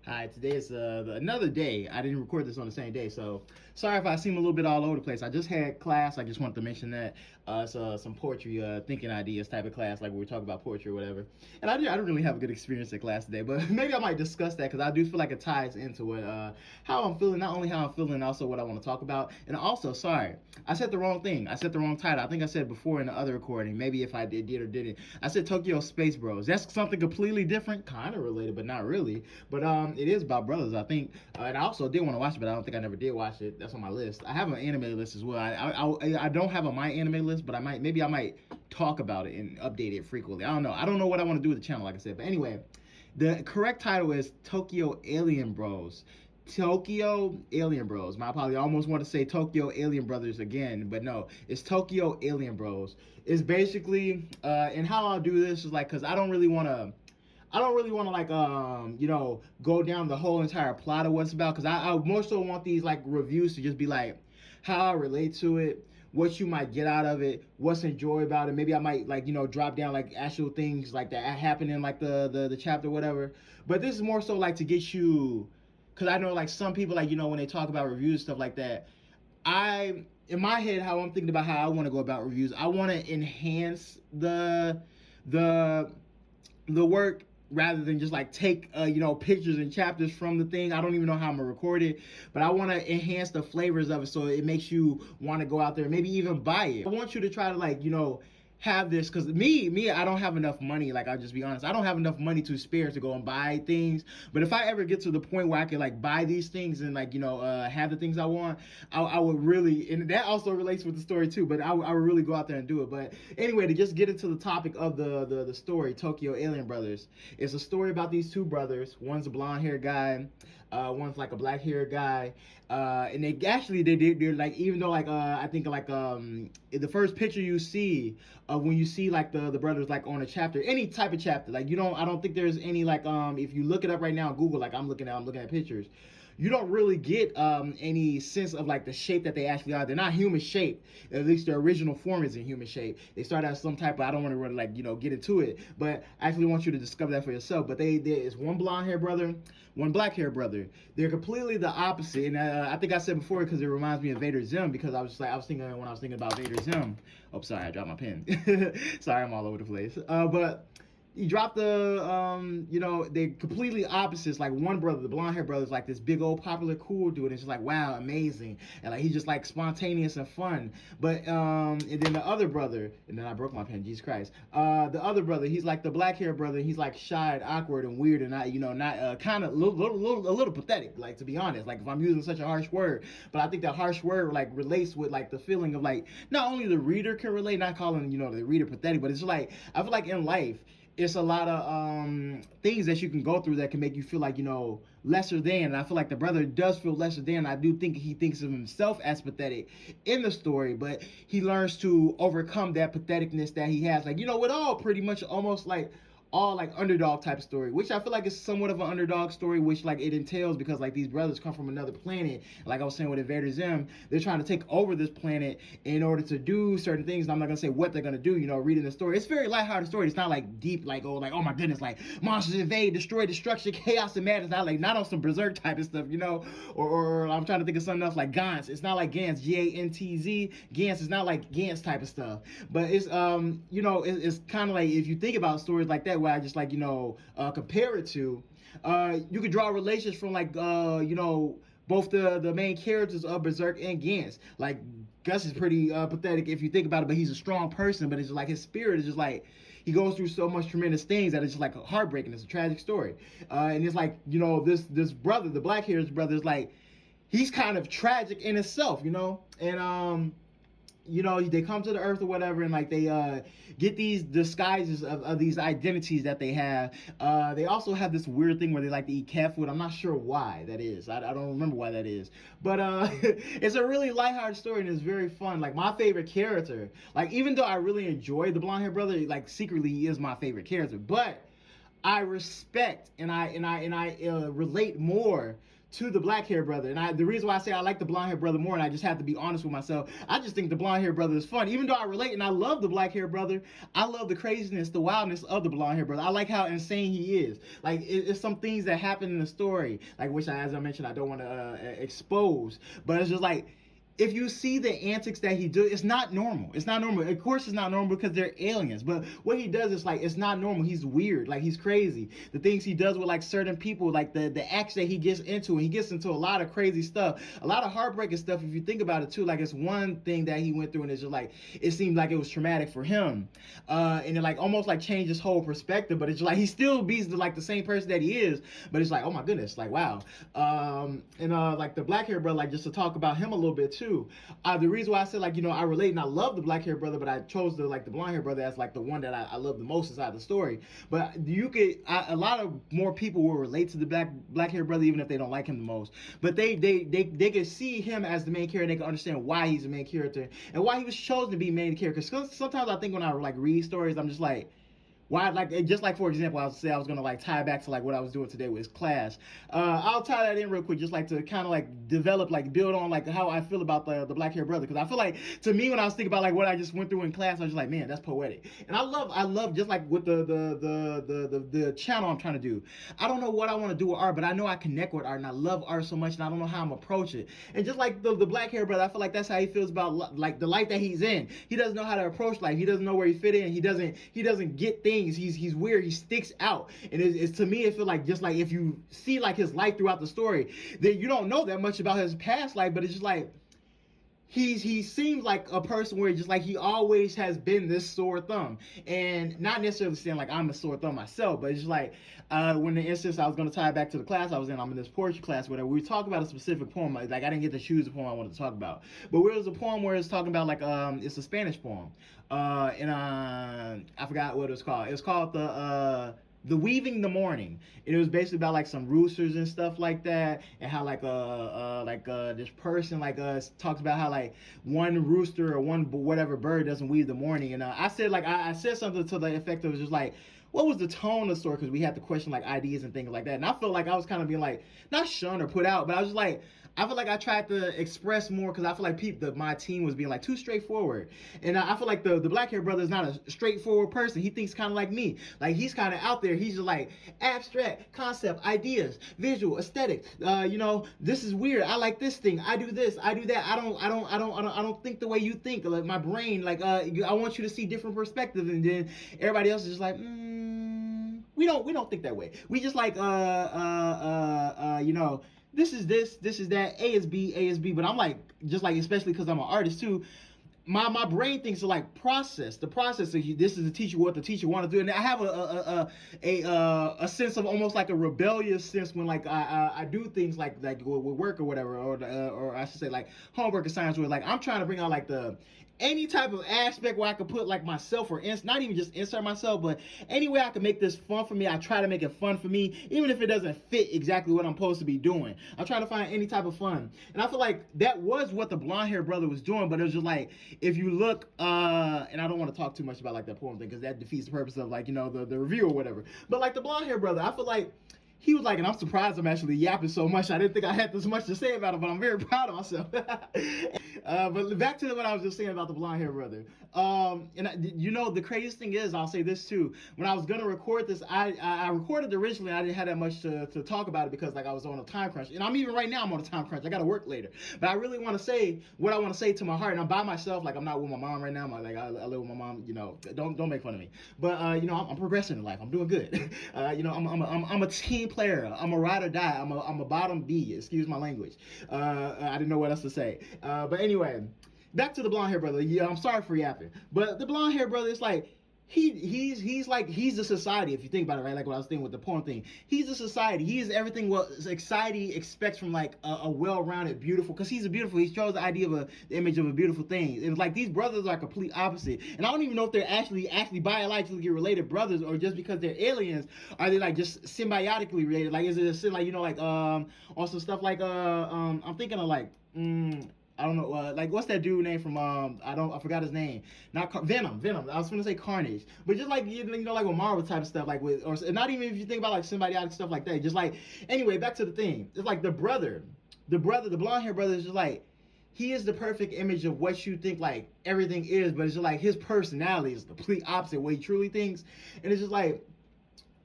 Hi, today is another day. I didn't record this on the same day, so sorry if I seem a little bit all over the place. I just had class. I just wanted to mention that it's some poetry thinking ideas type of class, like we were talking about poetry or whatever. And I didn't really have a good experience at class today, but maybe I might discuss that because I do feel like it ties into what how I'm feeling, not only how I'm feeling, also what I want to talk about. And also, sorry, I said the wrong thing. I said the wrong title. I think I said before in the other recording. Maybe if I did or didn't. I said Tokyo Space Bros. That's something completely different, kind of related, but not really. But it is about brothers, I think. And I also did want to watch it, but I don't think I never did watch it. That's on my list. I have an anime list as well. I don't have a my anime list, but I might talk about it and update it frequently. I don't know what I want to do with the channel, like I said. But anyway, the correct title is Tokyo Alien Bros. Tokyo Alien Bros. My apology. I almost want to say Tokyo Alien Brothers again, but no, it's Tokyo Alien Bros. It's basically, and how I'll do this is like, cause I don't really want to like go down the whole entire plot of what it's about because I more so want these like reviews to just be like how I relate to it, what you might get out of it, what's enjoyable about it. Maybe I might like drop down like actual things like that happen in like the chapter or whatever. But this is more so like to get you, because I know like some people like when they talk about reviews and stuff like that. I in my head how I'm thinking about how I want to go about reviews. I want to enhance the the work rather than just like take pictures and chapters from the thing. I don't even know how I'm gonna record it, but I want to enhance the flavors of it so it makes you want to go out there and maybe even buy it. I want you to try to like have this because me I don't have enough money. Like I'll just be honest, I don't have enough money to spare to go and buy things. But if I ever get to the point where I can like buy these things and like have the things I want, I would really, and that also relates with the story too. But I would really go out there and do it. But anyway, to just get into the topic of the story, Tokyo Alien Brothers. It's a story about these two brothers. One's a blonde haired guy, one's like a black haired guy, and they're like, even though like I think like the first picture you see when you see like the brothers like on a chapter, any type of chapter, like I don't think there's any like if you look it up right now on Google, like I'm looking at pictures, you don't really get any sense of like the shape that they actually are. They're not human shape. At least their original form isn't human shape. They start out some type of, I don't want to really like get into it, but I actually want you to discover that for yourself. But there is one blonde hair brother, one black hair brother. They're completely the opposite, and I think I said before because it reminds me of Vader Zim because I was thinking when I was thinking about Vader Zim. Oh, sorry, I dropped my pen. Sorry, I'm all over the place. But he dropped they're completely opposites. Like one brother, the blonde hair brother, is like this big old popular cool dude, and it's just like wow, amazing, and like he's just like spontaneous and fun. But and then the other brother, and then I broke my pen, Jesus Christ. The other brother, he's like the black hair brother. He's like shy and awkward and weird and not not kind of a little pathetic. Like to be honest, like if I'm using such a harsh word, but I think that harsh word like relates with like the feeling of like not only the reader can relate, not calling the reader pathetic, but it's like I feel like in life it's a lot of things that you can go through that can make you feel like lesser than. And I feel like the brother does feel lesser than. I do think he thinks of himself as pathetic in the story, but he learns to overcome that patheticness that he has. Like with all pretty much almost like all like underdog type story, which I feel like is somewhat of an underdog story, which like it entails because like these brothers come from another planet. Like I was saying with Invader Zim, they're trying to take over this planet in order to do certain things. And I'm not gonna say what they're gonna do. Reading the story, it's a very lighthearted story. It's not like deep, like oh my goodness, like monsters invade, destroy, destruction, chaos, and madness. Not on some berserk type of stuff, or I'm trying to think of something else like Gantz. It's not like Gantz, Gantz. Gantz is not like Gantz type of stuff, but it's it's kind of like if you think about stories like that where I just like compare it to, you could draw relations from like both the main characters of Berserk and Gantz. Like Gus is pretty pathetic if you think about it, but he's a strong person. But it's just like his spirit is just like he goes through so much tremendous things that it's just like heartbreaking. It's a tragic story, and it's like this brother, the black haired brother, is like he's kind of tragic in itself, and they come to the earth or whatever, and like they get these disguises of these identities that they have. They also have this weird thing where they like to eat cat food. I'm not sure why that is. I don't remember why that is, but it's a really lighthearted story and it's very fun. Like my favorite character, like even though I really enjoy the blonde hair brother, like secretly he is my favorite character, but I respect and I relate more to the black hair brother. And the reason why I say I like the blonde hair brother more, and I just have to be honest with myself, I just think the blonde hair brother is fun. Even though I relate and I love the black hair brother, I love the craziness, the wildness of the blonde hair brother. I like how insane he is. Like it's some things that happen in the story, like which as I mentioned, I don't want to expose, but it's just like, if you see the antics that he do, it's not normal. It's not normal. Of course, it's not normal because they're aliens. But what he does is like, it's not normal. He's weird. Like, he's crazy. The things he does with like certain people, like the acts that he gets into, and he gets into a lot of crazy stuff, a lot of heartbreaking stuff. If you think about it too, like it's one thing that he went through, and it's just like it seemed like it was traumatic for him, and it like almost like changed his whole perspective. But it's like he still be like the same person that he is. But it's like, oh my goodness, like wow. And like the black hair brother, like just to talk about him a little bit too. The reason why I said like, you know, I relate and I love the black hair brother, but I chose the blonde hair brother as like the one that I love the most inside the story. But you could, a lot of more people will relate to the black hair brother even if they don't like him the most. But they can see him as the main character. And they can understand why he's the main character and why he was chosen to be main character. Because sometimes I think when I like read stories, I'm just like, why, like, just like for example, I was gonna like tie back to like what I was doing today with his class. I'll tie that in real quick, just like to kind of like develop, like build on like how I feel about the black hair brother, because I feel like to me when I was thinking about like what I just went through in class, I was just like, man, that's poetic. And I love just like with the channel I'm trying to do. I don't know what I want to do with art, but I know I connect with art and I love art so much, and I don't know how I'm approach it. And just like the black hair brother, I feel like that's how he feels about like the life that he's in. He doesn't know how to approach life. He doesn't know where he fit in. He doesn't get things. He's weird. He sticks out, and it's to me it feel like just like if you see like his life throughout the story, then you don't know that much about his past life, but it's just like he seems like a person where just like he always has been this sore thumb, and not necessarily saying like I'm a sore thumb myself, but it's just like when the instance I was going to tie it back to the class I was in, I'm in this poetry class where we were talking about a specific poem. Like I didn't get to choose the poem I wanted to talk about, but there was a poem where it's talking about like it's a Spanish poem, and I forgot what it was called. It was called the Weaving the Morning. It was basically about like some roosters and stuff like that, and how like this person like talks about how like one rooster or one whatever bird doesn't weave the morning. And I said like I said something to the effect of just like, what was the tone of the story, because we had to question like ideas and things like that. And I felt like I was kind of being like not shunned or put out, but I was just like, I feel like I tried to express more, because I feel like my team was being like too straightforward, and I feel like the black hair brother is not a straightforward person. He thinks kind of like me. Like he's kind of out there. He's just like abstract concept, ideas, visual, aesthetic. You know, this is weird. I like this thing. I do this. I do that. I don't think the way you think. Like my brain, like I want you to see different perspectives, and then everybody else is just like, we don't think that way. We just like you know, this is that, A is B, but I'm like, just like, especially because I'm an artist too, my brain thinks to like the process of this is the teacher, what the teacher want to do, and I have a sense of almost like a rebellious sense when like I do things like with work or whatever, or I should say like homework or science, where like I'm trying to bring out like any type of aspect where I could put like myself, or not even just insert myself, but any way I can make this fun for me. I try to make it fun for me, even if it doesn't fit exactly what I'm supposed to be doing. I'm trying to find any type of fun, and I feel like that was what the blonde hair brother was doing. But it was just like, if you look, and I don't want to talk too much about like that poem thing, because that defeats the purpose of like, you know, the review or whatever. But like the blonde hair brother, I feel like he was like, and I'm surprised I'm actually yapping so much. I didn't think I had this much to say about it, but I'm very proud of myself. But back to what I was just saying about the blonde hair brother. You know, the craziest thing is, I'll say this too. When I was gonna record this, I recorded originally. I didn't have that much to talk about it, because like I was on a time crunch, and even right now I'm on a time crunch. I gotta work later, but I really want to say what I want to say to my heart. And I'm by myself. Like I'm not with my mom right now. I live with my mom. You know, don't make fun of me. But you know, I'm progressing in life. I'm doing good. You know, I'm a team player. I'm a ride or die. I'm a bottom B. Excuse my language. I didn't know what else to say. But anyway, back to the blonde hair brother. Yeah, I'm sorry for yapping, but the blonde hair brother is like, he's the society, if you think about it, right? Like what I was thinking with the porn thing. He's the society. He is everything what society expects from like a well-rounded, beautiful. Because he's a beautiful. He shows the idea of the image of a beautiful thing. And it's like these brothers are complete opposite. And I don't even know if they're actually biologically related brothers, or just because they're aliens, are they like just symbiotically related? Like is it a like, you know, like on some stuff like I'm thinking of like. I don't know, like what's that dude name from I forgot his name. Not Venom. I was gonna say Carnage, but just like you know like with Marvel type of stuff, like with or not even if you think about like symbiotic stuff like that. Just like anyway, back to the thing. It's like the blonde hair brother is just like he is the perfect image of what you think like everything is, but it's just like his personality is the complete opposite of what he truly thinks, and it's just like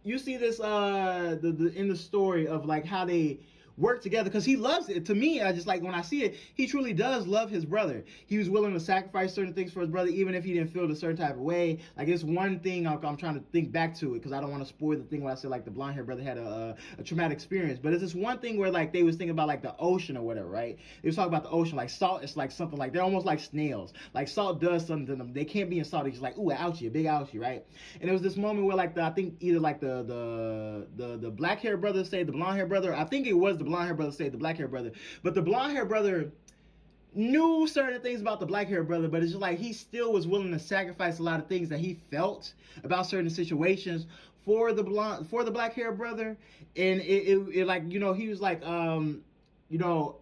you see this in the story of like how they work together because he loves it. To me, I just like when I see it, he truly does love his brother. He was willing to sacrifice certain things for his brother, even if he didn't feel a certain type of way. Like it's one thing I'm trying to think back to it because I don't want to spoil the thing when I said like the blonde hair brother had a traumatic experience. But it's this one thing where like they was thinking about like the ocean or whatever, right? They was talking about the ocean, like salt. It's like something like they're almost like snails. Like salt does something to them. They can't be in salt. They're just like ooh, an ouchie, a big ouchie, right? And it was this moment where like I think either like the black hair brother saved the blonde hair brother. I think it was the blonde hair brother saved the black hair brother, but the blonde hair brother knew certain things about the black hair brother, but it's just like he still was willing to sacrifice a lot of things that he felt about certain situations for the black hair brother. And it like you know he was like you know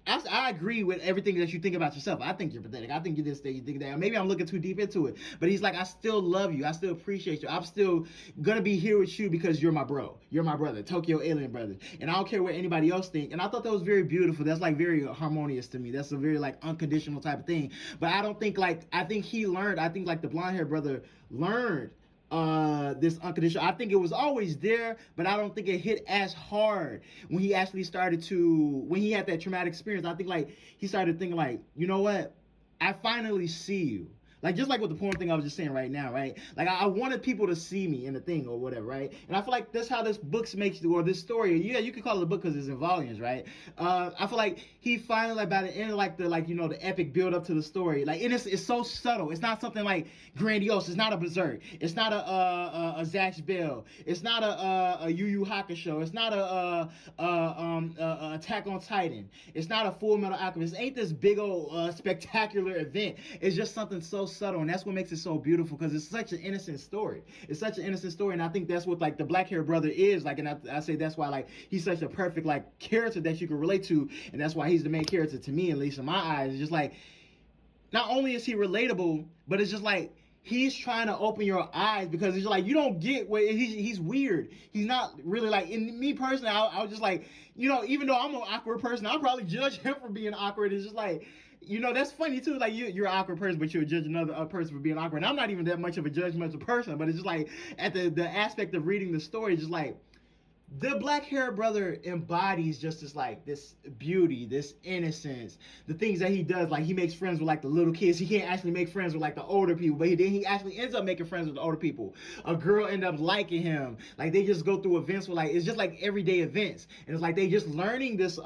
I agree with everything that you think about yourself. I think you're pathetic. I think you this, that, you think that. Maybe I'm looking too deep into it. But he's like, I still love you. I still appreciate you. I'm still gonna be here with you because you're my bro. You're my brother, Tokyo Alien brother. And I don't care what anybody else think. And I thought that was very beautiful. That's like very harmonious to me. That's a very like unconditional type of thing. But I don't think like I think he learned. I think like the blonde hair brother learned this unconditional. I think it was always there, but I don't think it hit as hard when he actually started to when he had that traumatic experience. I think like he started thinking like, you know what? I finally see you. Like just like with the porn thing I was just saying right now, right? Like I wanted people to see me in the thing or whatever, right? And I feel like that's how this book makes you, or this story. Yeah, you could call it a book because it's in volumes, right? I feel like he finally like by the end of like the like you know the epic build up to the story, like and it's so subtle. It's not something like grandiose. It's not a Berserk. It's not a Zatch Bell. It's not a Yu Yu Hakusho. It's not a Attack on Titan. It's not a Full Metal Alchemist. It ain't this big old spectacular event. It's just something so subtle, and that's what makes it so beautiful because it's such an innocent story. It's such an innocent story, and I think that's what like the black hair brother is like, and I say that's why like he's such a perfect like character that you can relate to, and that's why he's the main character to me, at least in my eyes. It's just like not only is he relatable, but it's just like he's trying to open your eyes because it's like you don't get what he's weird. He's not really like in me personally. I was just like you know even though I'm an awkward person, I'll probably judge him for being awkward. It's just like you know that's funny too. Like you're an awkward person, but you'll judge another person for being awkward. And I'm not even that much of a judgmental person, but it's just like at the aspect of reading the story, just like the black hair brother embodies just this like this beauty, this innocence, the things that he does. Like he makes friends with like the little kids. He can't actually make friends with like the older people, but then he actually ends up making friends with the older people. A girl end up liking him. Like they just go through events with like it's just like everyday events, and it's like they just learning this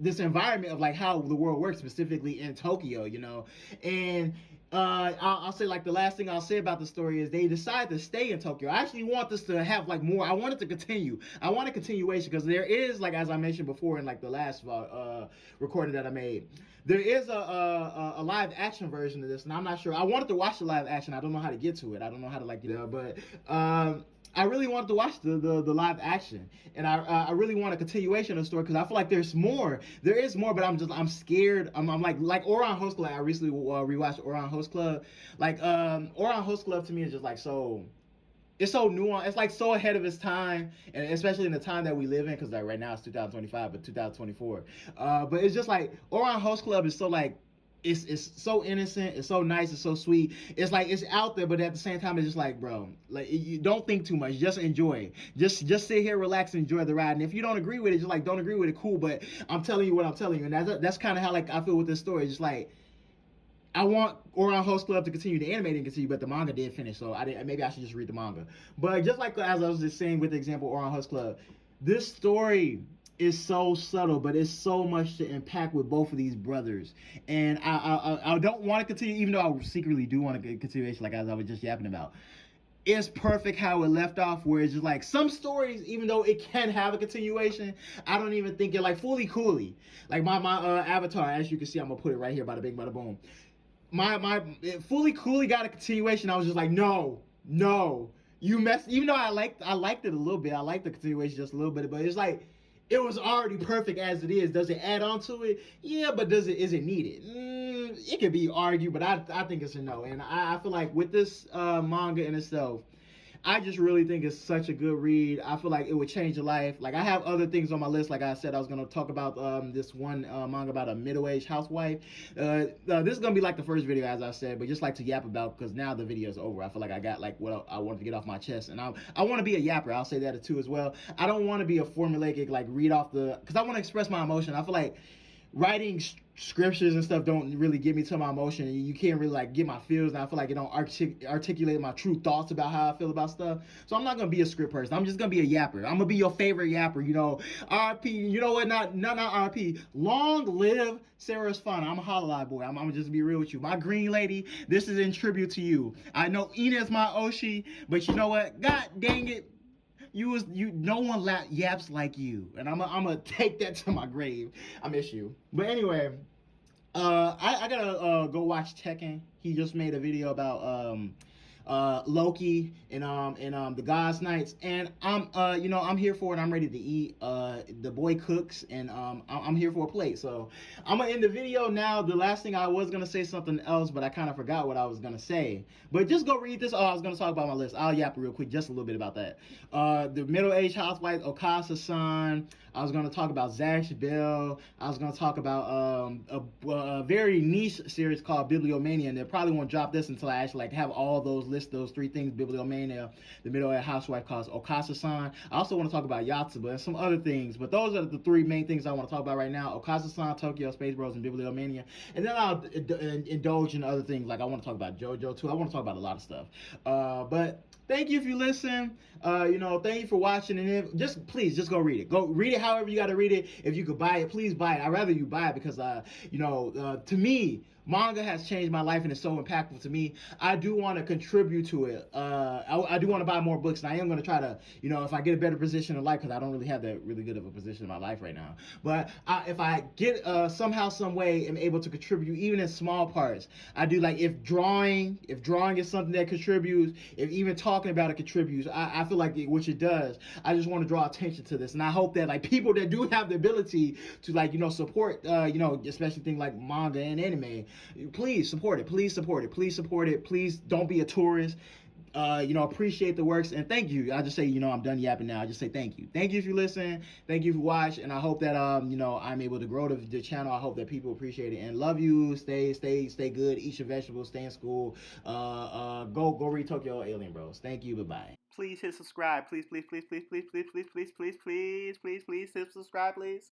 this environment of like how the world works, specifically in Tokyo, you know. And I'll say like the last thing I'll say about the story is they decide to stay in Tokyo. I actually want this to have like more. I want it to continue. I want a continuation because there is like as I mentioned before in like the last recording that I made, there is a live action version of this, and I'm not sure. I wanted to watch the live action. I don't know how to get to it. I don't know how to like but I really wanted to watch the live action, and I really want a continuation of the story because I feel like there's more. There is more, but I'm scared. I'm like Ouran Host Club. I recently rewatched Ouran Host Club. Like Ouran Host Club to me is just like so. It's so nuanced. It's like so ahead of its time, and especially in the time that we live in, because like right now it's 2025, but 2024. But it's just like Ouran Host Club is so like it's so innocent, it's so nice, it's so sweet. It's like it's out there, but at the same time, it's just like, bro, like you don't think too much, just enjoy. Just sit here, relax, and enjoy the ride. And if you don't agree with it, just like don't agree with it, cool. But I'm telling you what I'm telling you, and that's kind of how like I feel with this story. It's just like I want Ouran Host Club to continue, the animating continue, but the manga did finish, so maybe I should just read the manga. But just like as I was just saying with the example Ouran Host Club, this story is so subtle, but it's so much to impact with both of these brothers. And I don't want to continue, even though I secretly do want a continuation, like as I was just yapping about. It's perfect how it left off, where it's just like some stories, even though it can have a continuation, I don't even think it like fully coolly. Like my avatar, as you can see, I'm gonna put it right here, bada bing, bada boom. My fully coolly got a continuation. I was just like, no, you messed. Even though I liked it a little bit, I liked the continuation just a little bit, but it's like it was already perfect as it is. Does it add on to it? Yeah, but is it needed? It could be argued, but I think it's a no. And I feel like with this manga in itself, I just really think it's such a good read. I feel like it would change your life. Like I have other things on my list. Like I said, I was gonna talk about this one manga about a middle-aged housewife. This is gonna be like the first video, as I said, but just like to yap about because now the video is over. I feel like I got like what I wanted to get off my chest, and I want to be a yapper. I'll say that too as well. I don't want to be a formulaic like read off the because I want to express my emotion. I feel like writing scriptures and stuff don't really get me to my emotion. You can't really like get my feels, and I feel like it don't articulate my true thoughts about how I feel about stuff. So I'm not gonna be a script person. I'm just gonna be a yapper. I'm gonna be your favorite yapper. You know, RP. You know what? Not RP. Long live Sarah's fun. I'm a holla boy. I'm gonna just be real with you. My green lady. This is in tribute to you. I know Ina's my Oshi, but you know what? God dang it. No one yaps like you, and I'm gonna take that to my grave. I miss you. But anyway, I gotta go watch Tekken. He just made a video about Loki and the God's Knights, and I'm here for it. I'm ready to eat. The boy cooks, and I'm here for a plate. So I'm gonna end the video now. The last thing I was gonna say something else, but I kind of forgot what I was gonna say. But just go read this. Oh, I was gonna talk about my list. I'll yap real quick, just a little bit about that. The middle-aged housewife Okasa-san. I was gonna talk about Zash Bell. I was gonna talk about a very niche series called Bibliomania, and they probably won't drop this until I actually like have all those lists, those three things: Bibliomania, the middle-aged housewife called Okasa-san. I also want to talk about Yatsuba and some other things, but those are the three main things I want to talk about right now: Okasa-san, Tokyo Space Bros, and Bibliomania. And then I'll indulge in other things, like I want to talk about JoJo too. I want to talk about a lot of stuff. But thank you if you listen. Thank you for watching, and if, please just go read it. Go read it however you got to read it. If you could buy it, please buy it. I'd rather you buy it because to me, manga has changed my life and it's so impactful to me. I do want to contribute to it. I do want to buy more books, and I am going to try to, if I get a better position in life, because I don't really have that really good of a position in my life right now. But if I get somehow, some way, am able to contribute even in small parts, I do like if drawing is something that contributes, if even talking about it contributes, I feel like which it does. I just want to draw attention to this, and I hope that like people that do have the ability to like support especially things like manga and anime, please support it. Please support it. Please support it. Please don't be a tourist. Appreciate the works, and thank you. I just say, I'm done yapping now. I just say thank you. Thank you if you listen. Thank you for watching, and I hope that I'm able to grow the channel. I hope that people appreciate it and love you. Stay good. Eat your vegetables. Stay in school. Go read Tokyo Alien Bros. Thank you. Bye bye. Please hit subscribe. Please hit subscribe, please.